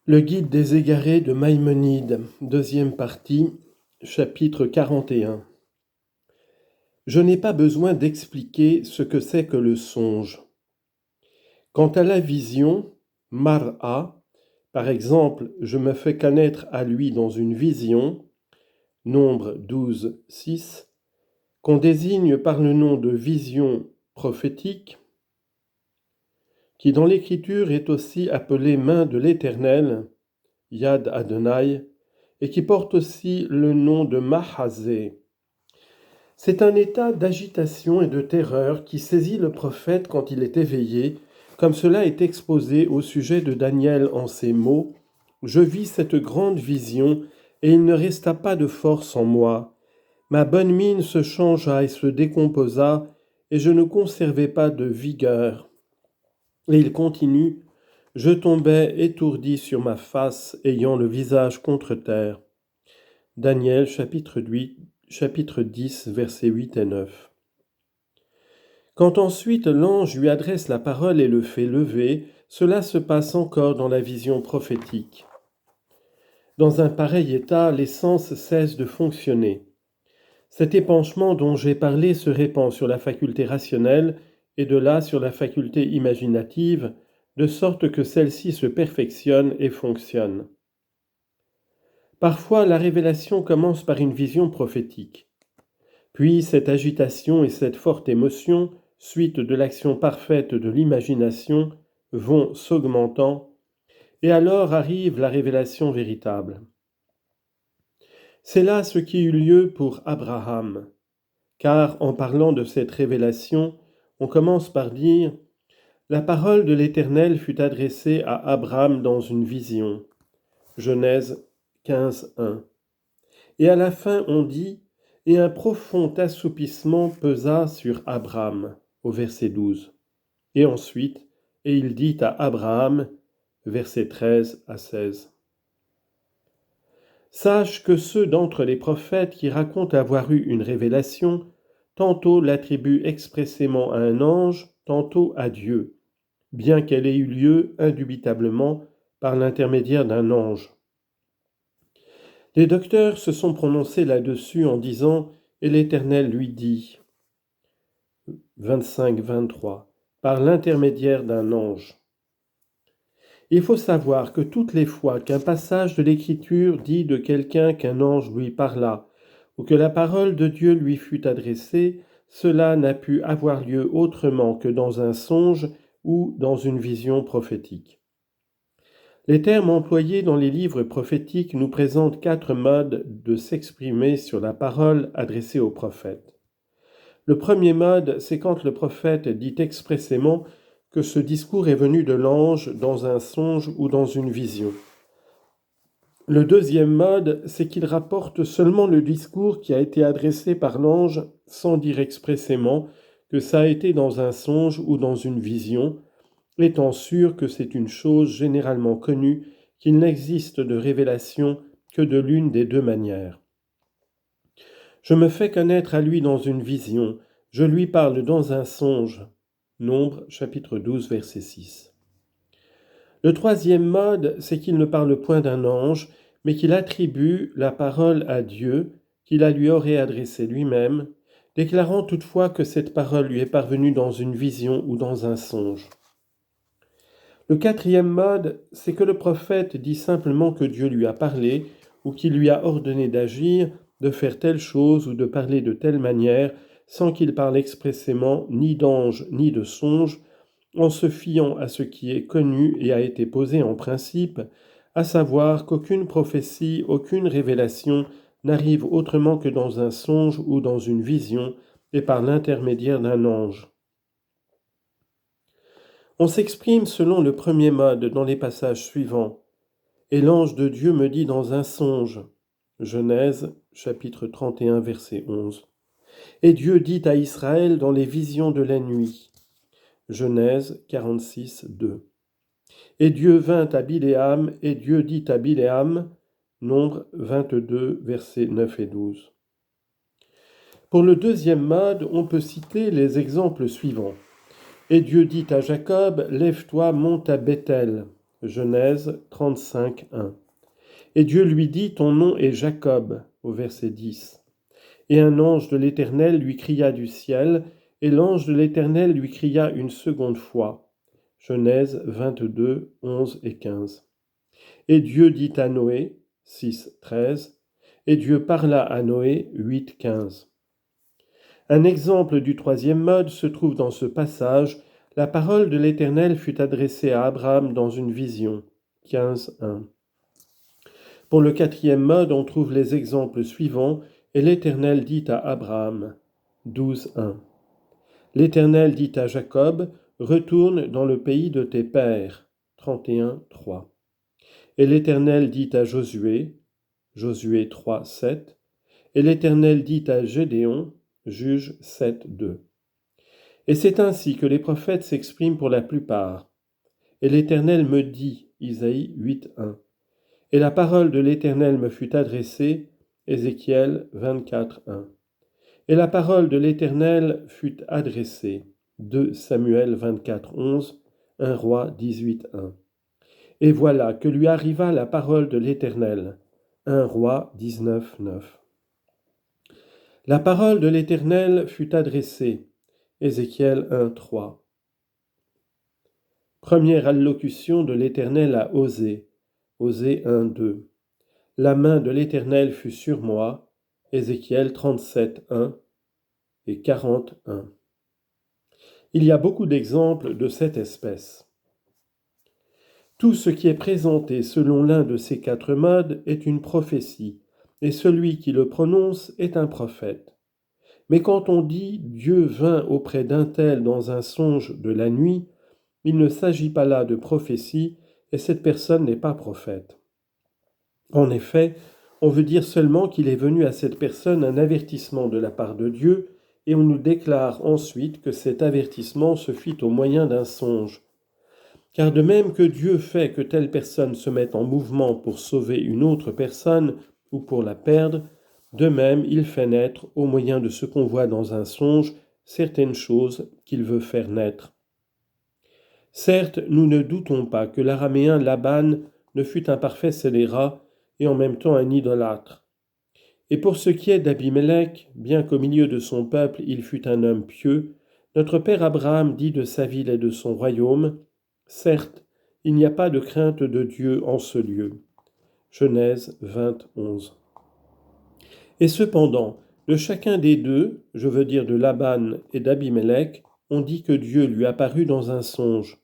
Le guide des égarés de Maïmonide, deuxième partie, chapitre 41. Je n'ai pas besoin d'expliquer ce que c'est que le songe. Quant à la vision, mar'a, par exemple, je me fais connaître à lui dans une vision, Nombre 12, 6, qu'on désigne par le nom de vision prophétique, qui dans l'écriture est aussi appelée main de l'Éternel, Yad Adonai, et qui porte aussi le nom de Mahazé. C'est un état d'agitation et de terreur qui saisit le prophète quand il est éveillé, comme cela est exposé au sujet de Daniel en ces mots « Je vis cette grande vision, et il ne resta pas de force en moi. Ma bonne mine se changea et se décomposa, et je ne conservais pas de vigueur. » Et il continue « Je tombais étourdi sur ma face, ayant le visage contre terre. » Daniel chapitre 10, versets 8 et 9. Quand ensuite l'ange lui adresse la parole et le fait lever, cela se passe encore dans la vision prophétique. Dans un pareil état, les sens cessent de fonctionner. Cet épanchement dont j'ai parlé se répand sur la faculté rationnelle et de là sur la faculté imaginative, de sorte que celle-ci se perfectionne et fonctionne. Parfois, la révélation commence par une vision prophétique. Puis cette agitation et cette forte émotion, suite de l'action parfaite de l'imagination, vont s'augmentant, et alors arrive la révélation véritable. C'est là ce qui eut lieu pour Abraham, car en parlant de cette révélation, on commence par dire « La parole de l'Éternel fut adressée à Abraham dans une vision » Genèse 15, 1. Et à la fin on dit « Et un profond assoupissement pesa sur Abraham » au verset 12. Et ensuite « Et il dit à Abraham » versets 13 à 16. Sache que ceux d'entre les prophètes qui racontent avoir eu une révélation, tantôt l'attribuent expressément à un ange, tantôt à Dieu, bien qu'elle ait eu lieu indubitablement par l'intermédiaire d'un ange. Les docteurs se sont prononcés là-dessus en disant « Et l'Éternel lui dit » 25-23, par l'intermédiaire d'un ange. Il faut savoir que toutes les fois qu'un passage de l'Écriture dit de quelqu'un qu'un ange lui parla, ou que la parole de Dieu lui fut adressée, cela n'a pu avoir lieu autrement que dans un songe ou dans une vision prophétique. Les termes employés dans les livres prophétiques nous présentent 4 modes de s'exprimer sur la parole adressée au prophète. Le premier mode, c'est quand le prophète dit expressément que ce discours est venu de l'ange dans un songe ou dans une vision. Le deuxième mode, c'est qu'il rapporte seulement le discours qui a été adressé par l'ange sans dire expressément que ça a été dans un songe ou dans une vision, étant sûr que c'est une chose généralement connue qu'il n'existe de révélation que de l'une des deux manières. Je me fais connaître à lui dans une vision, je lui parle dans un songe. Nombre, chapitre 12, verset 6. Le troisième mode, c'est qu'il ne parle point d'un ange, mais qu'il attribue la parole à Dieu, qu'il la lui aurait adressée lui-même, déclarant toutefois que cette parole lui est parvenue dans une vision ou dans un songe. Le quatrième mode, c'est que le prophète dit simplement que Dieu lui a parlé ou qu'il lui a ordonné d'agir, de faire telle chose ou de parler de telle manière, sans qu'il parle expressément ni d'ange ni de songe, en se fiant à ce qui est connu et a été posé en principe, à savoir qu'aucune prophétie, aucune révélation n'arrive autrement que dans un songe ou dans une vision et par l'intermédiaire d'un ange. On s'exprime selon le premier mode dans les passages suivants. « Et l'ange de Dieu me dit dans un songe » Genèse, chapitre 31, verset 11. « Et Dieu dit à Israël dans les visions de la nuit » Genèse 46, 2. « Et Dieu vint à Biléam, et Dieu dit à Biléam » Nombre 22, versets 9 et 12. Pour le deuxième mode, on peut citer les exemples suivants. « Et Dieu dit à Jacob, lève-toi, monte à Béthel » Genèse 35, 1. Et Dieu lui dit, ton nom est Jacob, au verset 10. Et un ange de l'Éternel lui cria du ciel, et l'ange de l'Éternel lui cria une seconde fois. Genèse 22, 11 et 15. Et Dieu dit à Noé, 6, 13. Et Dieu parla à Noé, 8, 15. Un exemple du troisième mode se trouve dans ce passage. La parole de l'Éternel fut adressée à Abraham dans une vision. 15, 1. Pour le quatrième mode, on trouve les exemples suivants. Et l'Éternel dit à Abraham. 12, 1. L'Éternel dit à Jacob, retourne dans le pays de tes pères. 31, 3. Et l'Éternel dit à Josué. Josué 3, 7. Et l'Éternel dit à Gédéon. Juge 7, 2. Et c'est ainsi que les prophètes s'expriment pour la plupart. Et l'Éternel me dit, Isaïe 8, 1. Et la parole de l'Éternel me fut adressée, Ézéchiel 24, 1. Et la parole de l'Éternel fut adressée, 2 Samuel 24, 11, 1 Roi 18, 1. Et voilà que lui arriva la parole de l'Éternel, 1 Roi 19, 9. La parole de l'Éternel fut adressée, Ézéchiel 1, 3. Première allocution de l'Éternel à Osée, Osée 1, 2. La main de l'Éternel fut sur moi, Ézéchiel 37, 1 et 41. Il y a beaucoup d'exemples de cette espèce. Tout ce qui est présenté selon l'un de ces quatre modes est une prophétie, et celui qui le prononce est un prophète. Mais quand on dit « Dieu vint auprès d'un tel dans un songe de la nuit », il ne s'agit pas là de prophétie, et cette personne n'est pas prophète. En effet, on veut dire seulement qu'il est venu à cette personne un avertissement de la part de Dieu, et on nous déclare ensuite que cet avertissement se fit au moyen d'un songe. Car de même que Dieu fait que telle personne se mette en mouvement pour sauver une autre personne ou pour la perdre, de même il fait naître, au moyen de ce qu'on voit dans un songe, certaines choses qu'il veut faire naître. Certes, nous ne doutons pas que l'araméen Laban ne fut un parfait scélérat et en même temps un idolâtre. Et pour ce qui est d'Abimélec, bien qu'au milieu de son peuple il fût un homme pieux, notre père Abraham dit de sa ville et de son royaume, « Certes, il n'y a pas de crainte de Dieu en ce lieu. » Genèse 20, 11. Et cependant, de chacun des deux, je veux dire de Laban et d'Abimélec, on dit que Dieu lui apparut dans un songe.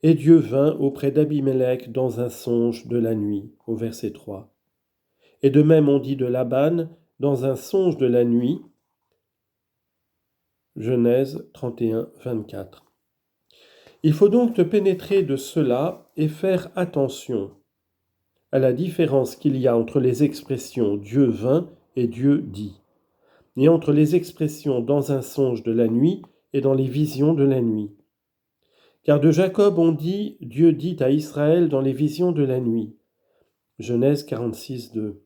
Et Dieu vint auprès d'Abimélec dans un songe de la nuit, au verset 3. Et de même on dit de Laban dans un songe de la nuit, Genèse 31, 24. Il faut donc te pénétrer de cela et faire attention à la différence qu'il y a entre les expressions Dieu vint et Dieu dit, et entre les expressions dans un songe de la nuit et dans les visions de la nuit. Car de Jacob on dit Dieu dit à Israël dans les visions de la nuit, Genèse 46, 2.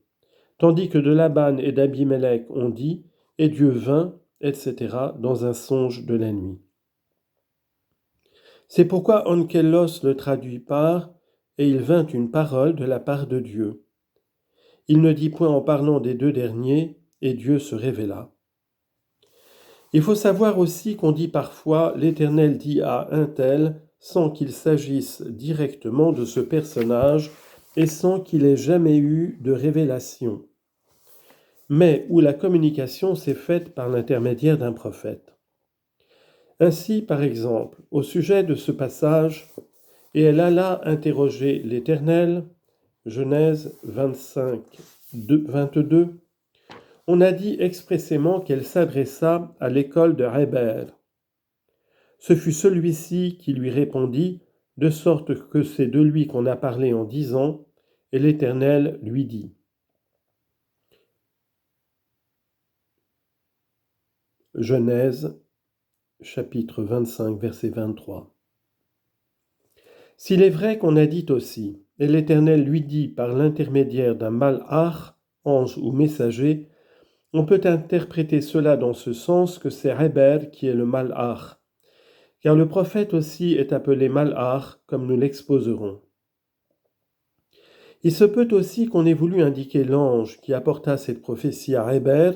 Tandis que de Laban et d'Abimélec on dit et Dieu vint, etc., dans un songe de la nuit. C'est pourquoi Onkelos le traduit par « et il vint une parole de la part de Dieu ». Il ne dit point en parlant des deux derniers « et Dieu se révéla ». Il faut savoir aussi qu'on dit parfois « l'Éternel dit à un tel » sans qu'il s'agisse directement de ce personnage et sans qu'il ait jamais eu de révélation, mais où la communication s'est faite par l'intermédiaire d'un prophète. Ainsi, par exemple, au sujet de ce passage, « Et elle alla interroger l'Éternel » Genèse 25, 22, on a dit expressément qu'elle s'adressa à l'école de Héber. Ce fut celui-ci qui lui répondit, de sorte que c'est de lui qu'on a parlé en disant, et l'Éternel lui dit. Genèse, chapitre 25, verset 23. S'il est vrai qu'on a dit aussi, et l'Éternel lui dit par l'intermédiaire d'un malach, ange ou messager, on peut interpréter cela dans ce sens que c'est Héber qui est le malach, car le prophète aussi est appelé malach, comme nous l'exposerons. Il se peut aussi qu'on ait voulu indiquer l'ange qui apporta cette prophétie à Héber,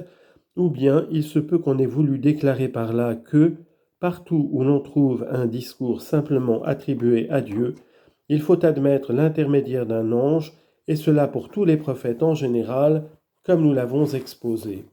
ou bien il se peut qu'on ait voulu déclarer par là que, partout où l'on trouve un discours simplement attribué à Dieu, il faut admettre l'intermédiaire d'un ange, et cela pour tous les prophètes en général, comme nous l'avons exposé.